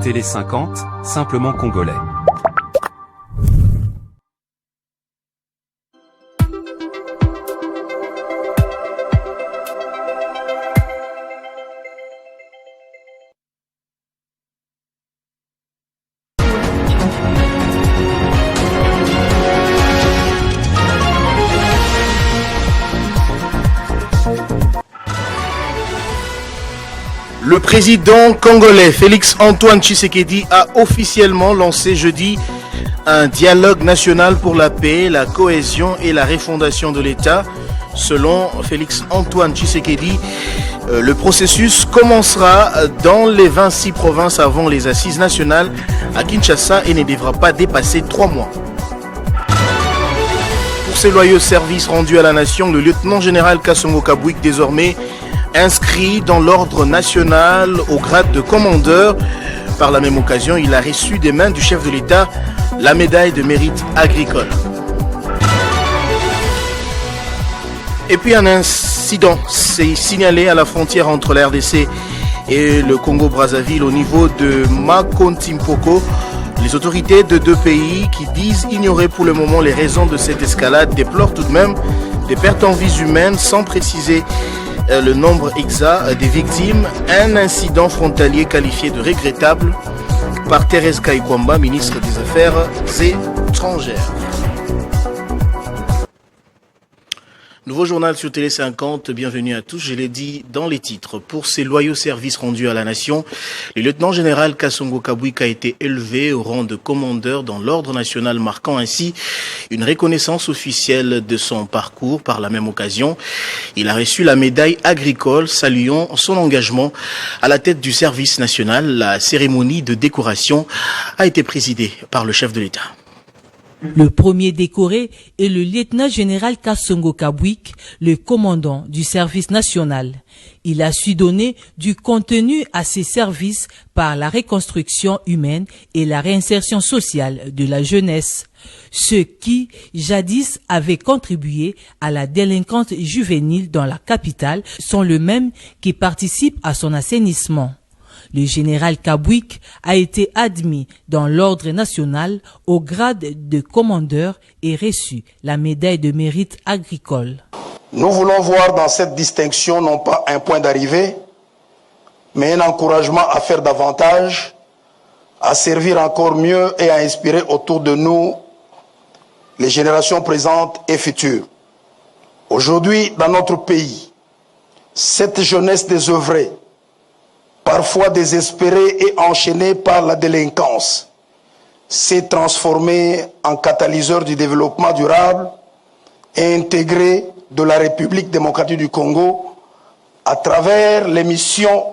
Télé 50, simplement congolais. Le président congolais Félix-Antoine Tshisekedi a officiellement lancé jeudi un dialogue national pour la paix, la cohésion et la refondation de l'État. Selon Félix-Antoine Tshisekedi, le processus commencera dans les 26 provinces avant les assises nationales à Kinshasa et ne devra pas dépasser 3 mois. Pour ses loyaux services rendus à la nation, le lieutenant-général Kassongo Kabwik, désormais inscrit dans l'ordre national au grade de commandeur. Par la même occasion, il a reçu des mains du chef de l'État la médaille de mérite agricole. Et puis un incident s'est signalé à la frontière entre la RDC et le Congo-Brazzaville au niveau de Makontimpoko. Les autorités de deux pays qui disent ignorer pour le moment les raisons de cette escalade déplorent tout de même des pertes en vies humaines sans préciser le nombre exact des victimes. Un incident frontalier qualifié de regrettable par Thérèse Kaikwamba, ministre des Affaires étrangères. Nouveau journal sur Télé 50, bienvenue à tous. Je l'ai dit dans les titres. Pour ses loyaux services rendus à la nation, le lieutenant-général Kassongo Kabwik a été élevé au rang de commandeur dans l'ordre national, marquant ainsi une reconnaissance officielle de son parcours. Par la même occasion, il a reçu la médaille agricole, saluant son engagement à la tête du service national. La cérémonie de décoration a été présidée par le chef de l'État. Le premier décoré est le lieutenant-général Kassongo Kabwik, le commandant du service national. Il a su donner du contenu à ses services par la reconstruction humaine et la réinsertion sociale de la jeunesse. Ceux qui, jadis, avaient contribué à la délinquance juvénile dans la capitale sont les mêmes qui participent à son assainissement. Le général Kabwik a été admis dans l'ordre national au grade de commandeur et reçu la médaille de mérite agricole. Nous voulons voir dans cette distinction non pas un point d'arrivée, mais un encouragement à faire davantage, à servir encore mieux et à inspirer autour de nous les générations présentes et futures. Aujourd'hui, dans notre pays, cette jeunesse désœuvrée, parfois désespérée et enchaînée par la délinquance, s'est transformée en catalyseur du développement durable et intégré de la République démocratique du Congo à travers les missions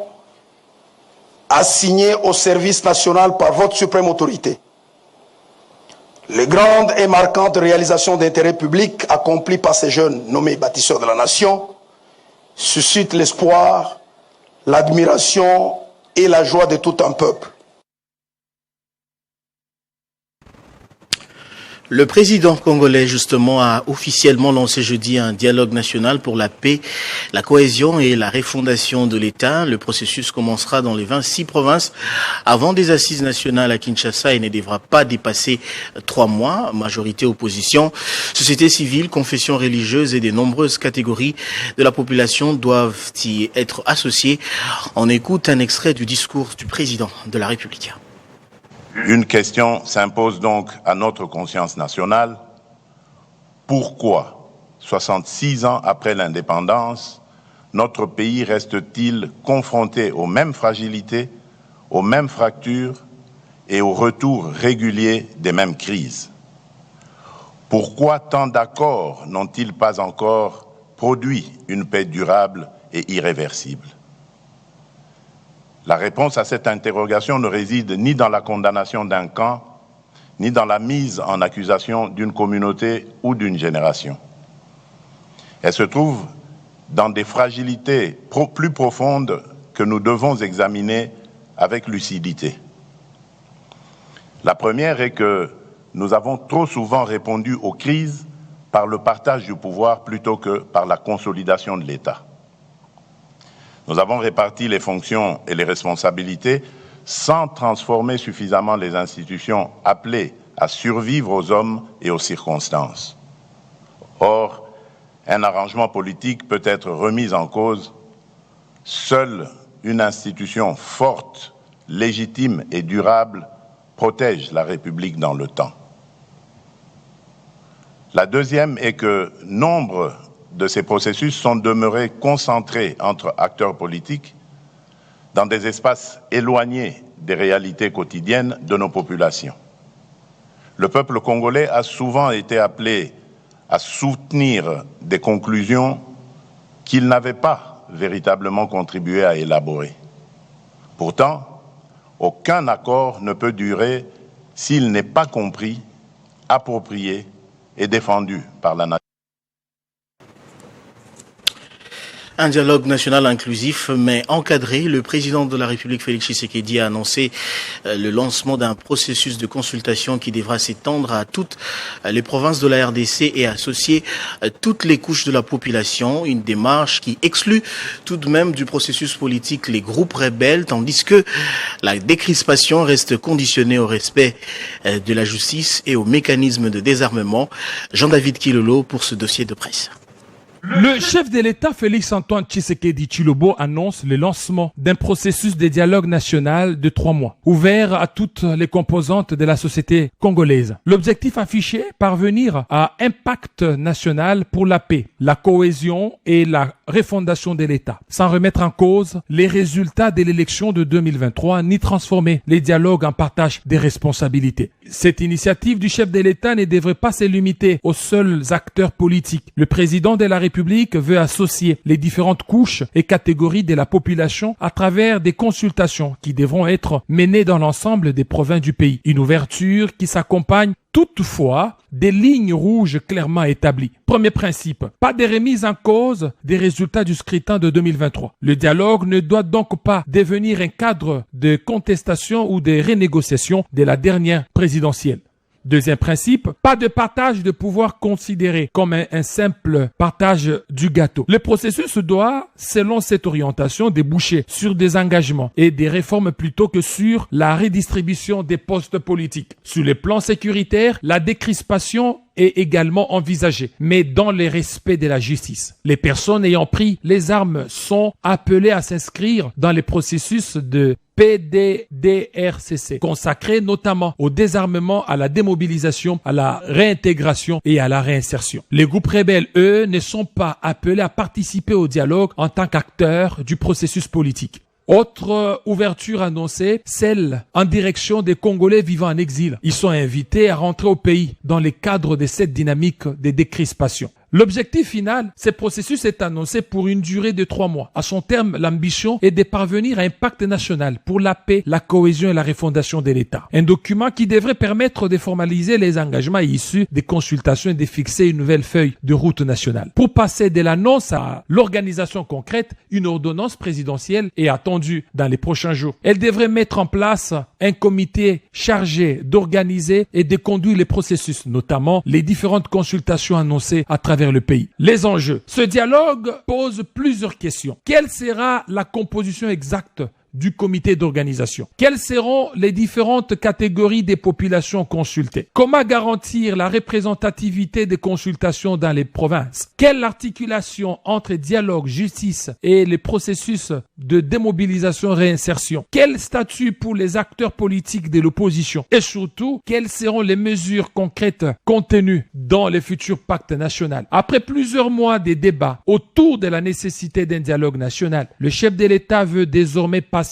assignées au service national par votre suprême autorité. Les grandes et marquantes réalisations d'intérêt public accomplies par ces jeunes nommés bâtisseurs de la nation suscitent l'espoir, l'admiration et la joie de tout un peuple. Le président congolais, justement, a officiellement lancé jeudi un dialogue national pour la paix, la cohésion et la refondation de l'État. Le processus commencera dans les 26 provinces avant des assises nationales à Kinshasa et ne devra pas dépasser 3 mois. Majorité opposition, société civile, confessions religieuses et de nombreuses catégories de la population doivent y être associées. On écoute un extrait du discours du président de la République. Une question s'impose donc à notre conscience nationale. Pourquoi, 66 ans après l'indépendance, notre pays reste-t-il confronté aux mêmes fragilités, aux mêmes fractures et au retour régulier des mêmes crises? Pourquoi tant d'accords n'ont-ils pas encore produit une paix durable et irréversible? La réponse à cette interrogation ne réside ni dans la condamnation d'un camp, ni dans la mise en accusation d'une communauté ou d'une génération. Elle se trouve dans des fragilités plus profondes que nous devons examiner avec lucidité. La première est que nous avons trop souvent répondu aux crises par le partage du pouvoir plutôt que par la consolidation de l'État. Nous avons réparti les fonctions et les responsabilités sans transformer suffisamment les institutions appelées à survivre aux hommes et aux circonstances. Or, un arrangement politique peut être remis en cause. Seule une institution forte, légitime et durable protège la République dans le temps. La deuxième est que nombre de ces processus sont demeurés concentrés entre acteurs politiques dans des espaces éloignés des réalités quotidiennes de nos populations. Le peuple congolais a souvent été appelé à soutenir des conclusions qu'il n'avait pas véritablement contribué à élaborer. Pourtant, aucun accord ne peut durer s'il n'est pas compris, approprié et défendu par la nation. Un dialogue national inclusif mais encadré. Le président de la République, Félix Tshisekedi, a annoncé le lancement d'un processus de consultation qui devra s'étendre à toutes les provinces de la RDC et associer toutes les couches de la population. Une démarche qui exclut tout de même du processus politique les groupes rebelles, tandis que la décrispation reste conditionnée au respect de la justice et aux mécanismes de désarmement. Jean-David Kilolo pour ce dossier de presse. Le chef de l'État, Félix-Antoine Tshisekedi Tshilombo, annonce le lancement d'un processus de dialogue national de 3 mois, ouvert à toutes les composantes de la société congolaise. L'objectif affiché, parvenir à un pacte national pour la paix, la cohésion et la refondation de l'État, sans remettre en cause les résultats de l'élection de 2023, ni transformer les dialogues en partage des responsabilités. Cette initiative du chef de l'État ne devrait pas se limiter aux seuls acteurs politiques. Le président de la République veut associer les différentes couches et catégories de la population à travers des consultations qui devront être menées dans l'ensemble des provinces du pays. Une ouverture qui s'accompagne toutefois des lignes rouges clairement établies. Premier principe, pas de remise en cause des résultats du scrutin de 2023. Le dialogue ne doit donc pas devenir un cadre de contestation ou de renégociation de la dernière présidentielle. Deuxième principe, pas de partage de pouvoir considéré comme un simple partage du gâteau. Le processus doit, selon cette orientation, déboucher sur des engagements et des réformes plutôt que sur la redistribution des postes politiques. Sur le plan sécuritaire, la décrispation est également envisagée, mais dans le respect de la justice. Les personnes ayant pris les armes sont appelées à s'inscrire dans les processus de PDDRCC, consacré notamment au désarmement, à la démobilisation, à la réintégration et à la réinsertion. Les groupes rebelles, eux, ne sont pas appelés à participer au dialogue en tant qu'acteurs du processus politique. Autre ouverture annoncée, celle en direction des Congolais vivant en exil. Ils sont invités à rentrer au pays dans le cadre de cette dynamique de décrispation. L'objectif final, ce processus est annoncé pour une durée de 3 mois. À son terme, l'ambition est de parvenir à un pacte national pour la paix, la cohésion et la refondation de l'État. Un document qui devrait permettre de formaliser les engagements issus des consultations et de fixer une nouvelle feuille de route nationale. Pour passer de l'annonce à l'organisation concrète, une ordonnance présidentielle est attendue dans les prochains jours. Elle devrait mettre en place un comité chargé d'organiser et de conduire les processus, notamment les différentes consultations annoncées à travers le pays. Les enjeux. Ce dialogue pose plusieurs questions. Quelle sera la composition exacte du comité d'organisation? Quelles seront les différentes catégories des populations consultées? Comment garantir la représentativité des consultations dans les provinces? Quelle articulation entre dialogue, justice et les processus de démobilisation-réinsertion? Quel statut pour les acteurs politiques de l'opposition? Et surtout, quelles seront les mesures concrètes contenues dans le futur pacte national? Après plusieurs mois de débats autour de la nécessité d'un dialogue national, le chef de l'État veut désormais passer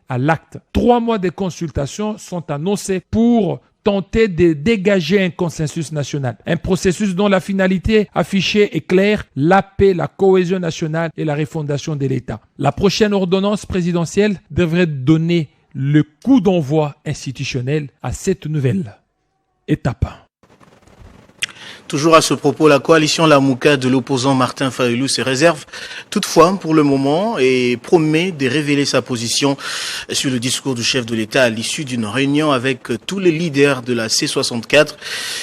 à l'acte. 3 mois de consultations sont annoncés pour tenter de dégager un consensus national. Un processus dont la finalité affichée est claire, la paix, la cohésion nationale et la refondation de l'État. La prochaine ordonnance présidentielle devrait donner le coup d'envoi institutionnel à cette nouvelle étape. Toujours à ce propos, la coalition Lamouka de l'opposant Martin Fayulu se réserve toutefois pour le moment et promet de révéler sa position sur le discours du chef de l'État à l'issue d'une réunion avec tous les leaders de la C64.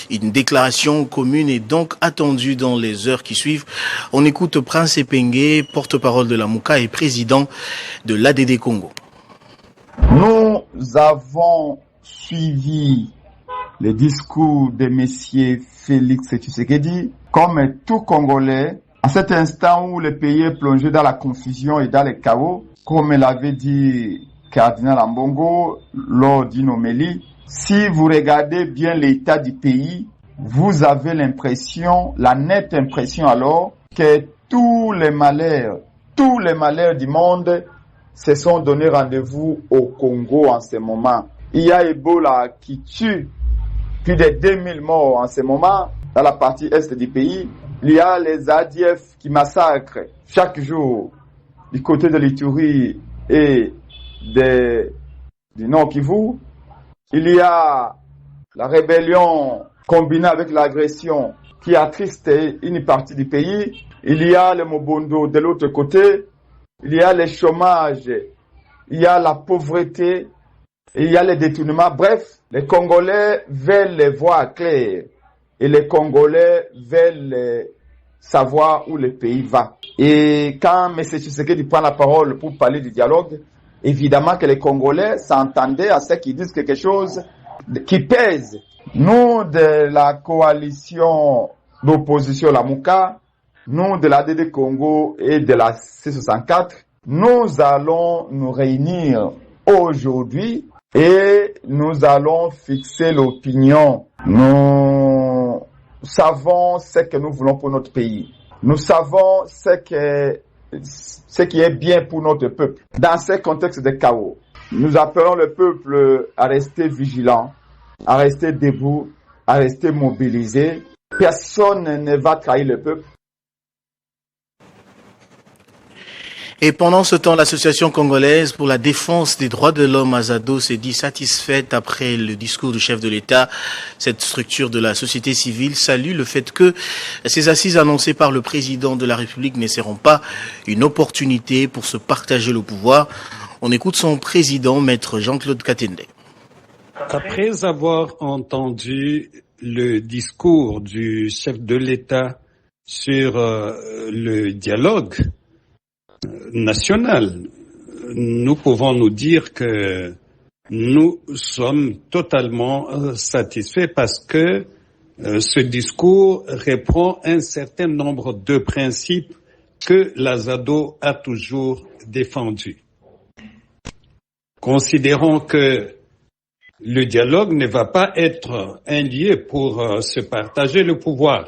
Une déclaration commune est donc attendue dans les heures qui suivent. On écoute Prince Epengue, porte-parole de Lamouka et président de l'ADD Congo. Nous avons suivi le discours de M. Félix Tshisekedi comme tout Congolais. À cet instant où le pays est plongé dans la confusion et dans le chaos, comme l'avait dit Cardinal Ambongo lors d'une homélie, si vous regardez bien l'état du pays, vous avez l'impression, la nette impression alors, que tous les malheurs du monde se sont donné rendez-vous au Congo en ce moment. Il y a Ebola qui tue plus de 2000 morts en ce moment dans la partie est du pays. Il y a les ADF qui massacrent chaque jour du côté de l'Ituri et du Nord Kivu. Il y a la rébellion combinée avec l'agression qui attriste une partie du pays. Il y a le Mobondo de l'autre côté. Il y a le chômage. Il y a la pauvreté. Il y a les détournements. Bref, les Congolais veulent les voir claires. Et les Congolais veulent savoir où le pays va. Et quand M. Tshisekedi prend la parole pour parler du dialogue, évidemment que les Congolais s'entendaient à ceux qui disent quelque chose qui pèse. Nous, de la coalition d'opposition Lamuka, nous, de la DD Congo et de la C64, nous allons nous réunir aujourd'hui et nous allons fixer l'opinion. Nous savons ce que nous voulons pour notre pays. Nous savons ce qui est bien pour notre peuple. Dans ce contexte de chaos, nous appelons le peuple à rester vigilant, à rester debout, à rester mobilisé. Personne ne va trahir le peuple. Et pendant ce temps, l'association congolaise pour la défense des droits de l'homme Azado s'est dit satisfaite après le discours du chef de l'État. Cette structure de la société civile salue le fait que ces assises annoncées par le président de la République ne seront pas une opportunité pour se partager le pouvoir. On écoute son président, maître Jean-Claude Katende. Après avoir entendu le discours du chef de l'État sur le dialogue national, nous pouvons nous dire que nous sommes totalement satisfaits parce que ce discours reprend un certain nombre de principes que l'Azado a toujours défendus. Considérons que le dialogue ne va pas être un lieu pour se partager le pouvoir.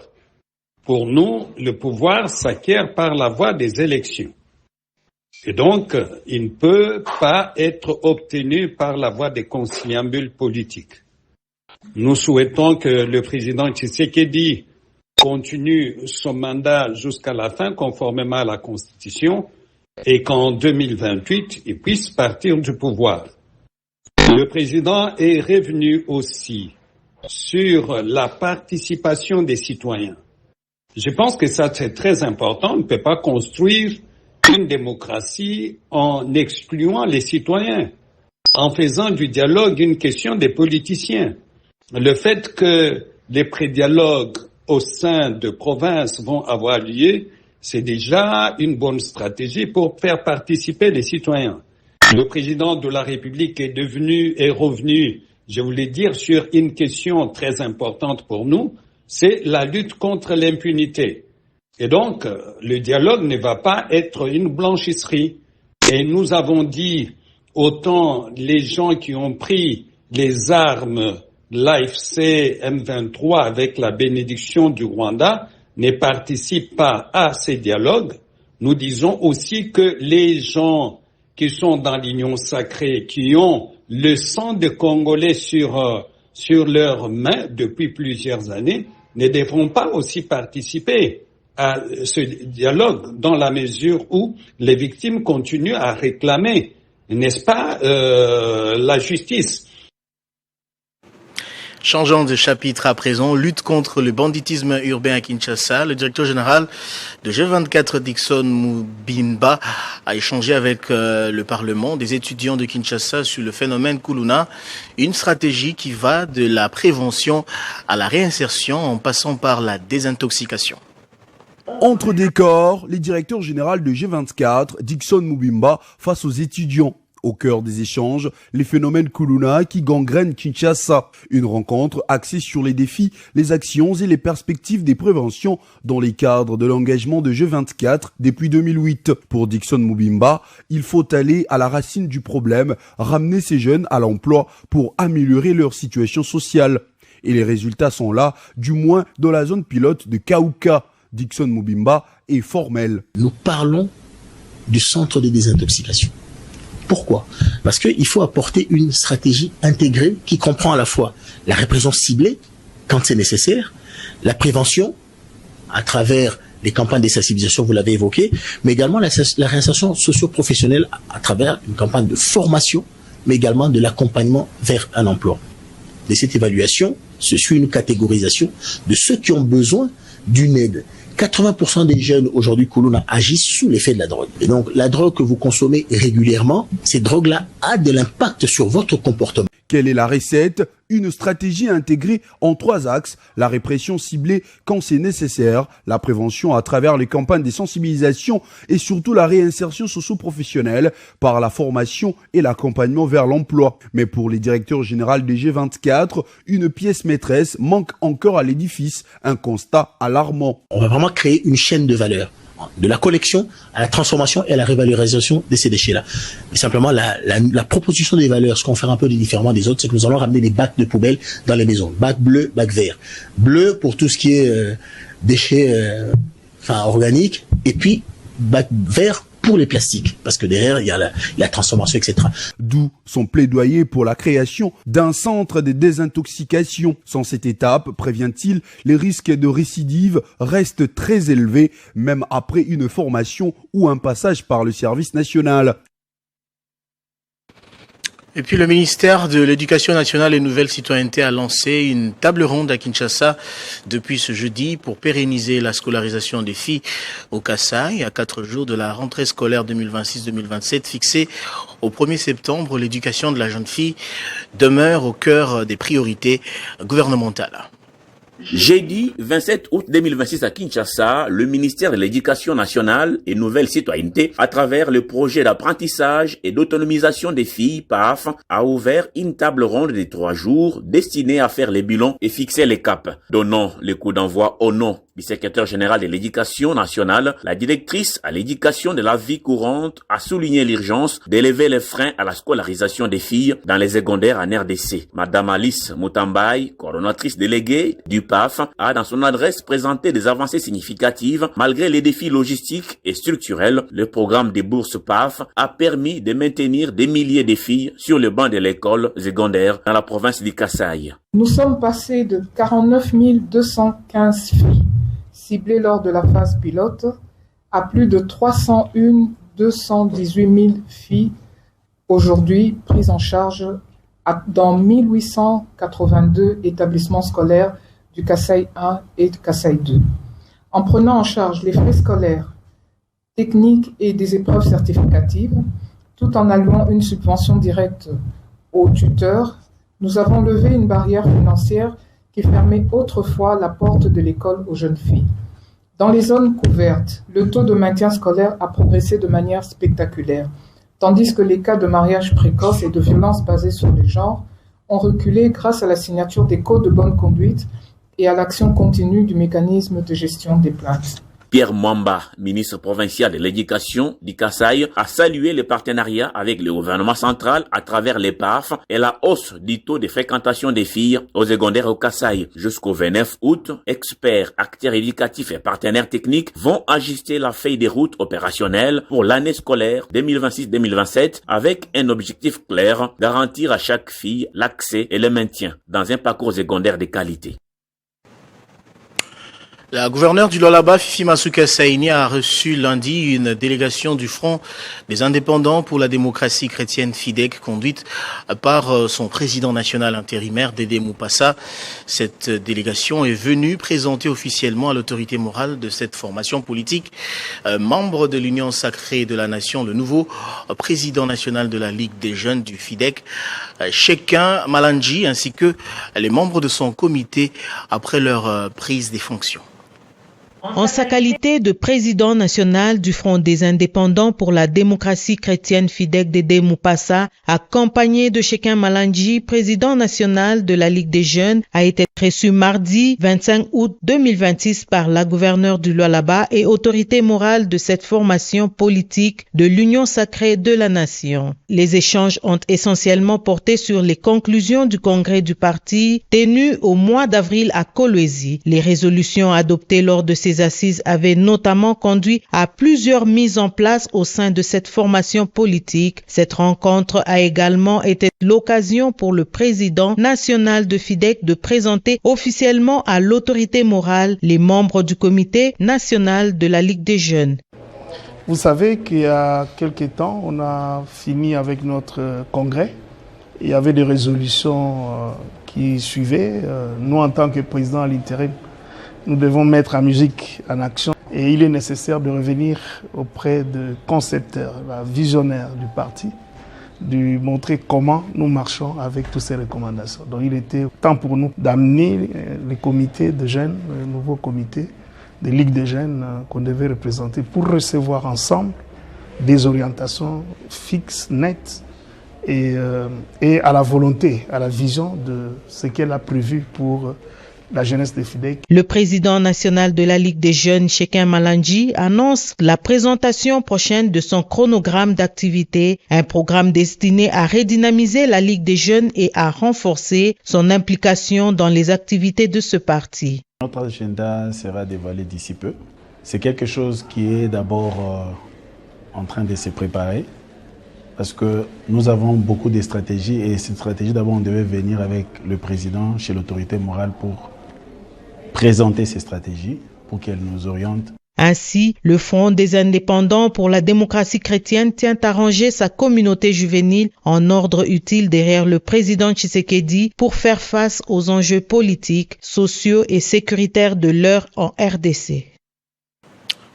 Pour nous, le pouvoir s'acquiert par la voie des élections. Et donc, il ne peut pas être obtenu par la voie des conciliabules politiques. Nous souhaitons que le président Tshisekedi continue son mandat jusqu'à la fin, conformément à la Constitution, et qu'en 2028, il puisse partir du pouvoir. Le président est revenu aussi sur la participation des citoyens. Je pense que ça, c'est très important. On ne peut pas construire une démocratie en excluant les citoyens, en faisant du dialogue une question des politiciens. Le fait que les pré-dialogues au sein de provinces vont avoir lieu, c'est déjà une bonne stratégie pour faire participer les citoyens. Le président de la République est revenu, je voulais dire, sur une question très importante pour nous, c'est la lutte contre l'impunité. Et donc, le dialogue ne va pas être une blanchisserie. Et nous avons dit, autant les gens qui ont pris les armes, l'AFC M23 avec la bénédiction du Rwanda, ne participent pas à ces dialogues. Nous disons aussi que les gens qui sont dans l'union sacrée, qui ont le sang de Congolais sur leurs mains depuis plusieurs années, ne devront pas aussi participer à ce dialogue dans la mesure où les victimes continuent à réclamer, n'est-ce pas, la justice. Changeant de chapitre à présent, lutte contre le banditisme urbain à Kinshasa. Le directeur général de G24, Dickson Mubimba, a échangé avec le Parlement des étudiants de Kinshasa sur le phénomène Kuluna, une stratégie qui va de la prévention à la réinsertion en passant par la désintoxication. Entre décors, le directeur général de G24, Dickson Mubimba, face aux étudiants. Au cœur des échanges, les phénomènes Kuluna qui gangrènent Kinshasa. Une rencontre axée sur les défis, les actions et les perspectives des préventions dans les cadres de l'engagement de G24 depuis 2008. Pour Dickson Mubimba, il faut aller à la racine du problème, ramener ces jeunes à l'emploi pour améliorer leur situation sociale. Et les résultats sont là, du moins dans la zone pilote de Kaouka. Dickson Mubimba est formel. Nous parlons du centre de désintoxication. Pourquoi ? Parce qu'il faut apporter une stratégie intégrée qui comprend à la fois la répression ciblée, quand c'est nécessaire, la prévention, à travers les campagnes de sensibilisation, vous l'avez évoqué, mais également la réinsertion socio-professionnelle à travers une campagne de formation, mais également de l'accompagnement vers un emploi. De cette évaluation, se suit une catégorisation de ceux qui ont besoin d'une aide. 80% des jeunes aujourd'hui Kuluna agissent sous l'effet de la drogue. Et donc la drogue que vous consommez régulièrement, cette drogue-là a de l'impact sur votre comportement. Quelle est la recette ? Une stratégie intégrée en 3 axes. La répression ciblée quand c'est nécessaire, la prévention à travers les campagnes de sensibilisation et surtout la réinsertion socio-professionnelle par la formation et l'accompagnement vers l'emploi. Mais pour les directeurs généraux des G24, une pièce maîtresse manque encore à l'édifice. Un constat alarmant. On va vraiment créer une chaîne de valeur. De la collection à la transformation et à la révalorisation de ces déchets-là. Mais simplement, la proposition des valeurs, ce qu'on fait un peu différemment des autres, c'est que nous allons ramener des bacs de poubelle dans les maisons. Bac bleu, bac vert. Bleu pour tout ce qui est déchets organiques, et puis bac vert pour les plastiques, parce que derrière, il y a la transformation, etc. D'où son plaidoyer pour la création d'un centre de désintoxication. Sans cette étape, prévient-il, les risques de récidive restent très élevés, même après une formation ou un passage par le service national. Et puis le ministère de l'Éducation nationale et Nouvelle Citoyenneté a lancé une table ronde à Kinshasa depuis ce jeudi pour pérenniser la scolarisation des filles au Kasaï. À 4 jours de la rentrée scolaire 2026-2027 fixée au 1er septembre, l'éducation de la jeune fille demeure au cœur des priorités gouvernementales. Jeudi 27 août 2026 à Kinshasa, le ministère de l'Éducation nationale et Nouvelle Citoyenneté, à travers le projet d'apprentissage et d'autonomisation des filles PAF, a ouvert une table ronde de 3 jours destinée à faire les bilans et fixer les caps. Donnant le coup d'envoi au nom du secrétaire général de l'Éducation nationale, la directrice à l'éducation de la vie courante a souligné l'urgence d'élever les freins à la scolarisation des filles dans les secondaires en RDC. Madame Alice Moutambaye, coordonnatrice déléguée du PAF, a dans son adresse présenté des avancées significatives malgré les défis logistiques et structurels. Le programme des bourses PAF a permis de maintenir des milliers de filles sur le banc de l'école secondaire dans la province du Kasaï. Nous sommes passés de 49 215 filles ciblées lors de la phase pilote à plus de 301 218 000 filles aujourd'hui prises en charge dans 1882 établissements scolaires du Kasaï 1 et du Kasaï 2. En prenant en charge les frais scolaires, techniques et des épreuves certificatives, tout en allouant une subvention directe aux tuteurs, nous avons levé une barrière financière qui fermait autrefois la porte de l'école aux jeunes filles. Dans les zones couvertes, le taux de maintien scolaire a progressé de manière spectaculaire, tandis que les cas de mariage précoce et de violences basées sur le genre ont reculé grâce à la signature des codes de bonne conduite et à l'action continue du mécanisme de gestion des plaintes. Pierre Mwamba, ministre provincial de l'Éducation du Kasaï, a salué le partenariat avec le gouvernement central à travers les PAF et la hausse du taux de fréquentation des filles au secondaire au Kasaï. Jusqu'au 29 août, experts, acteurs éducatifs et partenaires techniques vont ajuster la feuille de route opérationnelle pour l'année scolaire 2026-2027 avec un objectif clair, garantir à chaque fille l'accès et le maintien dans un parcours secondaire de qualité. La gouverneure du Lualaba, Fifi Masuka Saini, a reçu lundi une délégation du Front des indépendants pour la démocratie chrétienne FIDEC, conduite par son président national intérimaire, Dédé Moupassa. Cette délégation est venue présenter officiellement à l'autorité morale de cette formation politique, membre de l'Union sacrée de la nation, le nouveau président national de la Ligue des jeunes du FIDEC, Shekin Malanji, ainsi que les membres de son comité après leur prise des fonctions. En sa qualité de président national du Front des indépendants pour la démocratie chrétienne, Fidèle Dédé Mupasa, accompagné de Shekin Malandi, président national de la Ligue des jeunes, a été reçu mardi 25 août 2026 par la gouverneure du Lualaba et autorité morale de cette formation politique de l'Union sacrée de la nation. Les échanges ont essentiellement porté sur les conclusions du congrès du parti tenu au mois d'avril à Kolwezi. Les résolutions adoptées lors de ces assises avaient notamment conduit à plusieurs mises en place au sein de cette formation politique. Cette rencontre a également été l'occasion pour le président national de FIDEC de présenter officiellement à l'autorité morale les membres du comité national de la Ligue des jeunes. Vous savez qu'il y a quelques temps, on a fini avec notre congrès. Il y avait des résolutions qui suivaient. Nous, en tant que président à l'intérim, nous devons mettre la musique en action. Et il est nécessaire de revenir auprès de concepteurs, visionnaires du parti, de montrer comment nous marchons avec toutes ces recommandations. Donc il était temps pour nous d'amener les comités de jeunes, le nouveau comité des ligues des jeunes qu'on devait représenter pour recevoir ensemble des orientations fixes, nettes et à la volonté, à la vision de ce qu'elle a prévu pour la jeunesse des FIDEC. Le président national de la Ligue des jeunes, Shekin Malandi, annonce la présentation prochaine de son chronogramme d'activité, un programme destiné à redynamiser la Ligue des jeunes et à renforcer son implication dans les activités de ce parti. Notre agenda sera dévoilé d'ici peu. C'est quelque chose qui est d'abord en train de se préparer parce que nous avons beaucoup de stratégies et cette stratégie d'abord on devait venir avec le président chez l'autorité morale pour présenter ces stratégies pour qu'elles nous orientent. Ainsi, le Front des indépendants pour la démocratie chrétienne tient à ranger sa communauté juvénile en ordre utile derrière le président Tshisekedi pour faire face aux enjeux politiques, sociaux et sécuritaires de l'heure en RDC.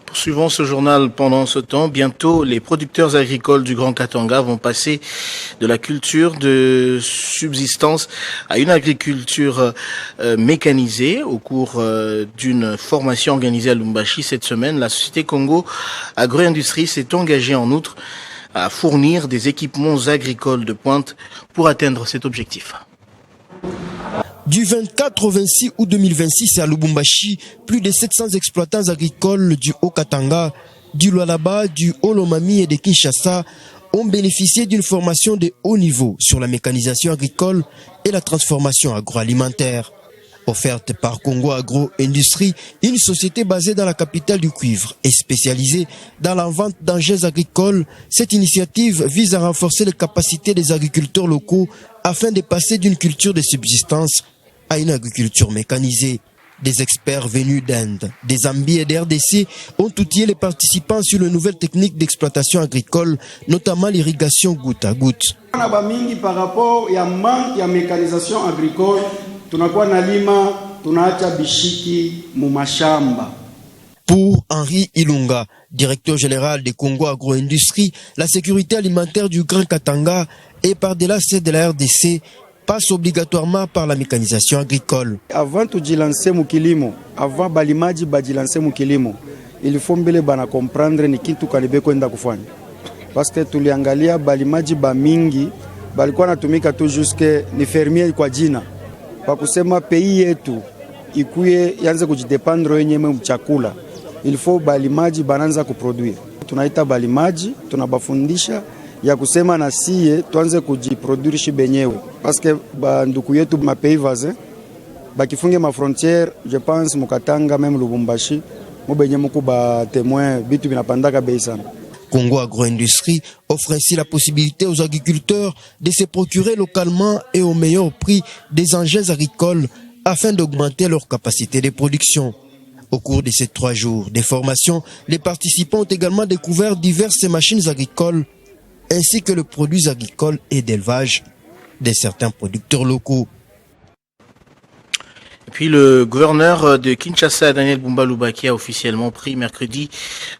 Poursuivons ce journal pendant ce temps. Bientôt, les producteurs agricoles du Grand Katanga vont passer de la culture de subsistance à une agriculture mécanisée. Au cours d'une formation organisée à Lubumbashi cette semaine, la société Congo Agro-Industrie s'est engagée en outre à fournir des équipements agricoles de pointe pour atteindre cet objectif. Du 24 au 26 août 2026 à Lubumbashi, plus de 700 exploitants agricoles du Haut-Katanga, du Lualaba, du Haut-Lomami et de Kinshasa ont bénéficié d'une formation de haut niveau sur la mécanisation agricole et la transformation agroalimentaire. Offerte par Congo Agro-Industrie, une société basée dans la capitale du cuivre et spécialisée dans la vente d'engins agricoles, cette initiative vise à renforcer les capacités des agriculteurs locaux afin de passer d'une culture de subsistance à une agriculture mécanisée. Des experts venus d'Inde, des Zambie et des RDC ont outillé les participants sur les nouvelles techniques d'exploitation agricole, notamment l'irrigation goutte à goutte. Par rapport à manque de mécanisation agricole, pour Henri Ilunga, directeur général de Congo Agro-Industrie, la sécurité alimentaire du Grand Katanga et par-delà celle de la RDC passe obligatoirement par la mécanisation agricole. Avant de lancer mon kilimo, avant balimaji de lancer mon kilimo, il faut bien comprendre ni kitu kalibe kwenda kufanya. Parce que tuliangalia balimaji ba mingi balikuwa natumika tu jusque ni fermier kwa jina. Kwa kusema pays yetu ikuye yanze kujidependre wenyewe mchakula. Il faut balimaji bananza kuproduire. Tunaita balimaji, tunabafundisha ya kusema na siye tuanze kujiproduire shi benyewe parce que banduku yetu ma pays voisin bakifunge ma frontière, je pense Mukatanga même Lubumbashi mubenye muku ba témoin bitu binapandaka bei sana. Congo Agro-Industrie offre ainsi la possibilité aux agriculteurs de se procurer localement et au meilleur prix des engins agricoles afin d'augmenter leur capacité de production. Au cours de ces 3 jours de formation, les participants ont également découvert diverses machines agricoles ainsi que les produits agricoles et d'élevage de certains producteurs locaux. Et puis le gouverneur de Kinshasa, Daniel Bumba Lubaki, a officiellement pris mercredi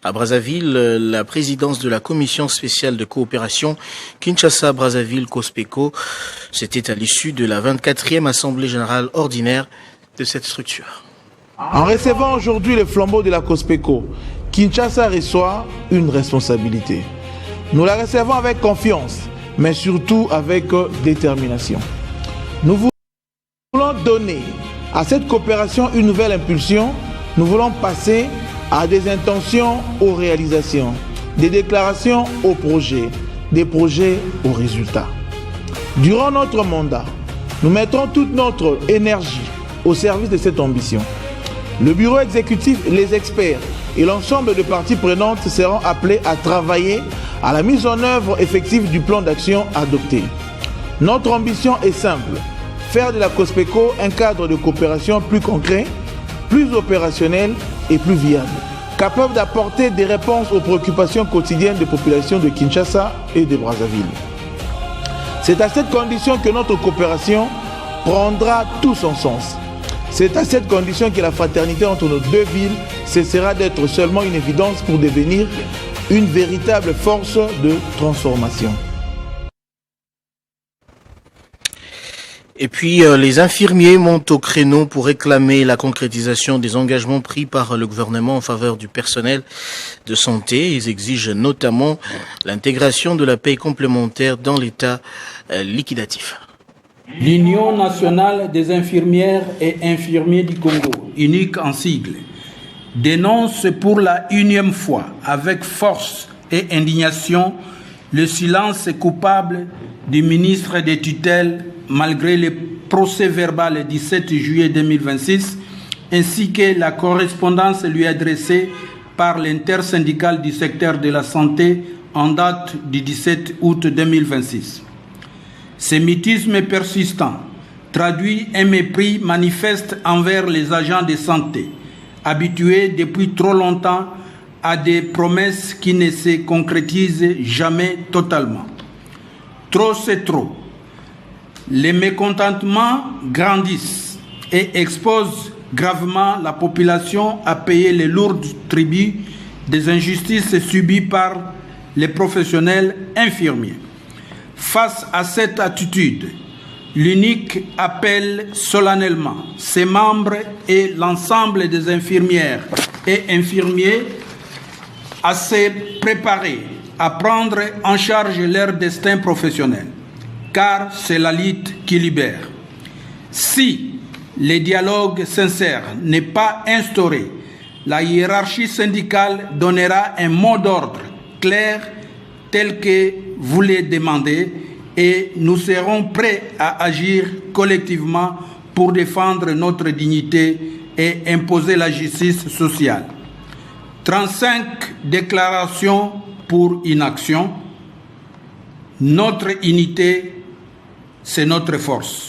à Brazzaville la présidence de la commission spéciale de coopération Kinshasa-Brazzaville COSPECO. C'était à l'issue de la 24e assemblée générale ordinaire de cette structure. En recevant aujourd'hui le flambeau de la COSPECO, Kinshasa reçoit une responsabilité. Nous la recevons avec confiance, mais surtout avec détermination. Nous voulons donner à cette coopération une nouvelle impulsion. Nous voulons passer à des intentions aux réalisations, des déclarations aux projets, des projets aux résultats. Durant notre mandat, nous mettrons toute notre énergie au service de cette ambition. Le bureau exécutif, les experts et l'ensemble des parties prenantes seront appelés à travailler à la mise en œuvre effective du plan d'action adopté. Notre ambition est simple, faire de la COSPECO un cadre de coopération plus concret, plus opérationnel et plus viable, capable d'apporter des réponses aux préoccupations quotidiennes des populations de Kinshasa et de Brazzaville. C'est à cette condition que notre coopération prendra tout son sens. C'est à cette condition que la fraternité entre nos deux villes cessera d'être seulement une évidence pour devenir une véritable force de transformation. Et puis, les infirmiers montent au créneau pour réclamer la concrétisation des engagements pris par le gouvernement en faveur du personnel de santé. Ils exigent notamment l'intégration de la paie complémentaire dans l'état liquidatif. L'Union nationale des infirmières et infirmiers du Congo, unique en sigle, dénonce pour la 1e fois avec force et indignation le silence coupable du ministre des tutelles malgré le procès-verbal du 17 juillet 2026 ainsi que la correspondance lui adressée par l'intersyndicale du secteur de la santé en date du 17 août 2026. Ce mutisme persistant traduit un mépris manifeste envers les agents de santé, habitués depuis trop longtemps à des promesses qui ne se concrétisent jamais totalement. Trop c'est trop. Les mécontentements grandissent et exposent gravement la population à payer les lourds tributs des injustices subies par les professionnels infirmiers. Face à cette attitude, l'UNIC appelle solennellement ses membres et l'ensemble des infirmières et infirmiers à se préparer à prendre en charge leur destin professionnel, car c'est la lutte qui libère. Si le dialogue sincère n'est pas instauré, la hiérarchie syndicale donnera un mot d'ordre clair tel que vous les demandez et nous serons prêts à agir collectivement pour défendre notre dignité et imposer la justice sociale. 35 déclarations pour une action. Notre unité, c'est notre force.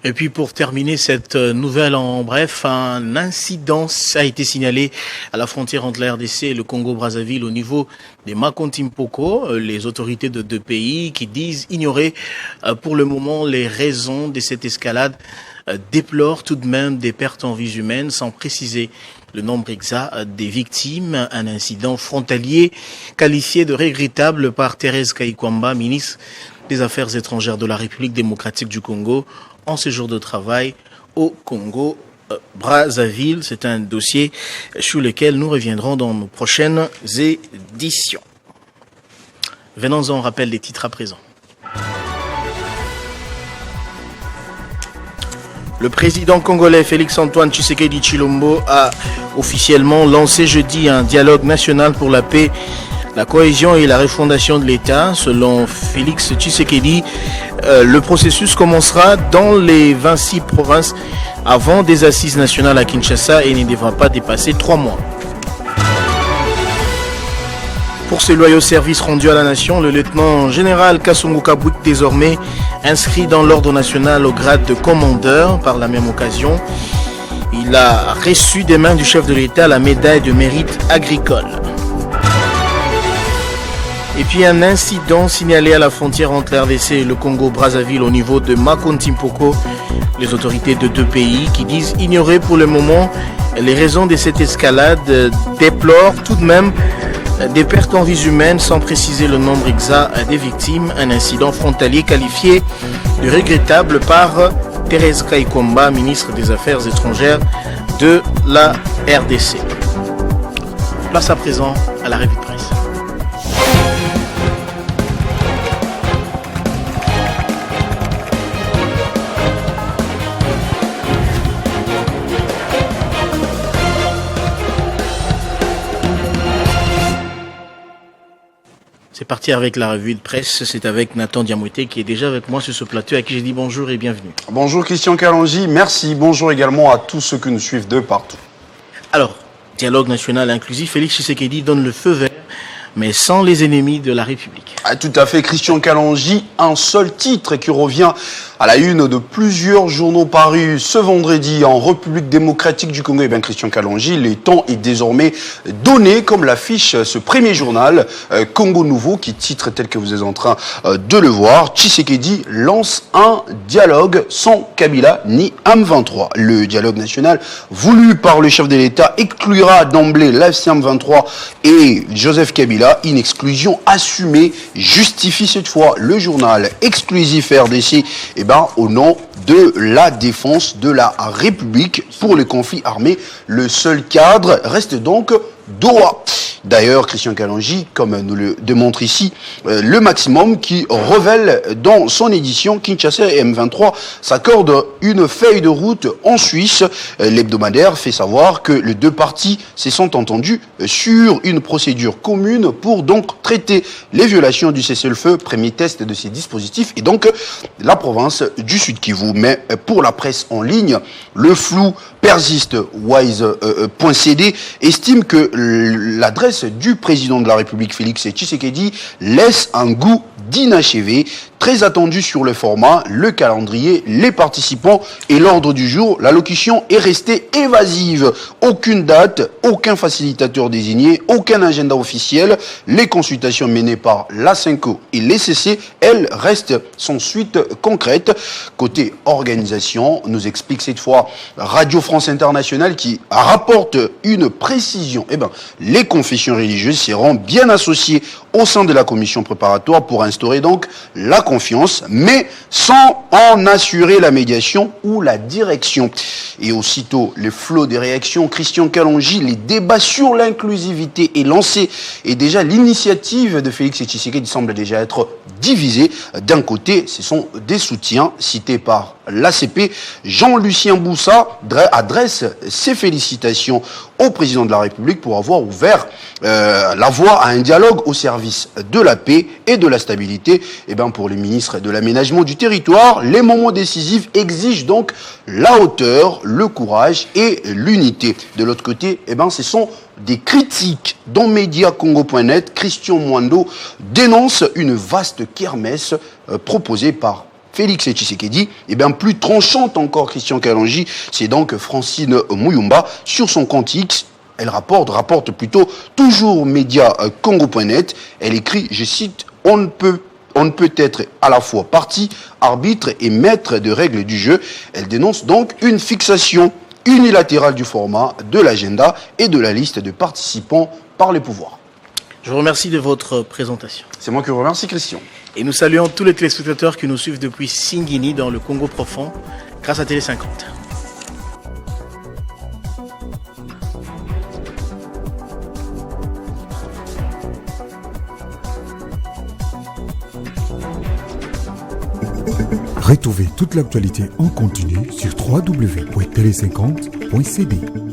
Et puis pour terminer cette nouvelle en bref, un incident a été signalé à la frontière entre la RDC et le Congo-Brazzaville au niveau des Makontimpoko. Les autorités de deux pays qui disent ignorer pour le moment les raisons de cette escalade déplorent tout de même des pertes en vies humaines sans préciser le nombre exact des victimes. Un incident frontalier qualifié de regrettable par Thérèse Kayikwamba, ministre des Affaires étrangères de la République démocratique du Congo, en séjour de travail au Congo Brazzaville. C'est un dossier sur lequel nous reviendrons dans nos prochaines éditions. Venons-en, rappel des titres à présent. Le président congolais Félix-Antoine Tshisekedi Tshilombo a officiellement lancé jeudi un dialogue national pour la paix, la cohésion et la refondation de l'État. Selon Félix Tshisekedi, le processus commencera dans les 26 provinces avant des assises nationales à Kinshasa et ne devra pas dépasser 3 mois. Pour ses loyaux services rendus à la nation, le lieutenant général Kassongo Kabwik, désormais inscrit dans l'ordre national au grade de commandeur. Par la même occasion, il a reçu des mains du chef de l'État la médaille de mérite agricole. Et puis un incident signalé à la frontière entre la RDC et le Congo-Brazzaville au niveau de Makontimpoko. Les autorités de deux pays qui disent ignorer pour le moment les raisons de cette escalade déplorent tout de même des pertes en vies humaines sans préciser le nombre exact des victimes. Un incident frontalier qualifié de regrettable par Thérèse Kaikomba, ministre des Affaires étrangères de la RDC. Place à présent à la revue de presse. C'est parti avec la revue de presse, c'est avec Nathan Diamouté qui est déjà avec moi sur ce plateau, à qui j'ai dit bonjour et bienvenue. Bonjour Christian Kalonji, merci, bonjour également à tous ceux qui nous suivent de partout. Alors, dialogue national inclusif, Félix Tshisekedi donne le feu vert, mais sans les ennemis de la République. Ah, tout à fait, Christian Kalonji, un seul titre qui revient à la une de plusieurs journaux parus ce vendredi en République démocratique du Congo. Et bien Christian Kalonji, le temps est désormais donné, comme l'affiche ce premier journal Congo Nouveau qui titre tel que vous êtes en train de le voir. Tshisekedi lance un dialogue sans Kabila ni M23. Le dialogue national voulu par le chef de l'État exclura d'emblée l'AFC M23 et Joseph Kabila. Une exclusion assumée justifie cette fois le journal exclusif RDC au nom de la défense de la République pour les conflits armés. Le seul cadre reste donc Doha. D'ailleurs, Christian Kalonji, comme nous le démontre ici, le maximum qui révèle dans son édition Kinshasa et M23 s'accordent une feuille de route en Suisse. L'hebdomadaire fait savoir que les deux parties se sont entendues sur une procédure commune pour donc traiter les violations du cessez-le-feu, premier test de ces dispositifs, et donc la province du Sud Kivu. Mais pour la presse en ligne, le flou persiste. Wise.cd estime que l'adresse du président de la République, Félix Tshisekedi, laisse un goût d'inachevé, très attendu sur le format, le calendrier, les participants et l'ordre du jour. L'allocution est restée évasive. Aucune date, aucun facilitateur désigné, aucun agenda officiel. Les consultations menées par l'A5O et l'ECC, elles, restent sans suite concrète. Côté organisation, nous explique cette fois Radio France Internationale qui rapporte une précision. Les confessions religieuses seront bien associées au sein de la commission préparatoire pour instaurer donc la confiance, mais sans en assurer la médiation ou la direction. Et aussitôt, le flot des réactions, Christian Kalonji, les débats sur l'inclusivité est lancé. Et déjà, l'initiative de Félix Tshisekedi semble déjà être divisée. D'un côté, ce sont des soutiens cités par l'ACP. Jean-Lucien Boussa adresse ses félicitations au président de la République pour avoir ouvert la voie à un dialogue au service de la paix et de la stabilité. Pour les ministres de l'aménagement du territoire, les moments décisifs exigent donc la hauteur, le courage et l'unité. De l'autre côté, ce sont des critiques dans Mediacongo.net. Christian Mwando dénonce une vaste kermesse proposée par Félix Tshisekedi. Plus tranchante encore, Christian Kalonji, c'est donc Francine Mouyumba sur son compte X. Elle rapporte plutôt toujours Mediacongo.net. Elle écrit, je cite, on ne peut être à la fois partie, arbitre et maître de règles du jeu. Elle dénonce donc une fixation unilatérale du format, de l'agenda et de la liste de participants par les pouvoirs. Je vous remercie de votre présentation. C'est moi qui vous remercie, Christian. Et nous saluons tous les téléspectateurs qui nous suivent depuis Singini dans le Congo profond grâce à Télé 50. Retrouvez toute l'actualité en continu sur www.tele50.cd.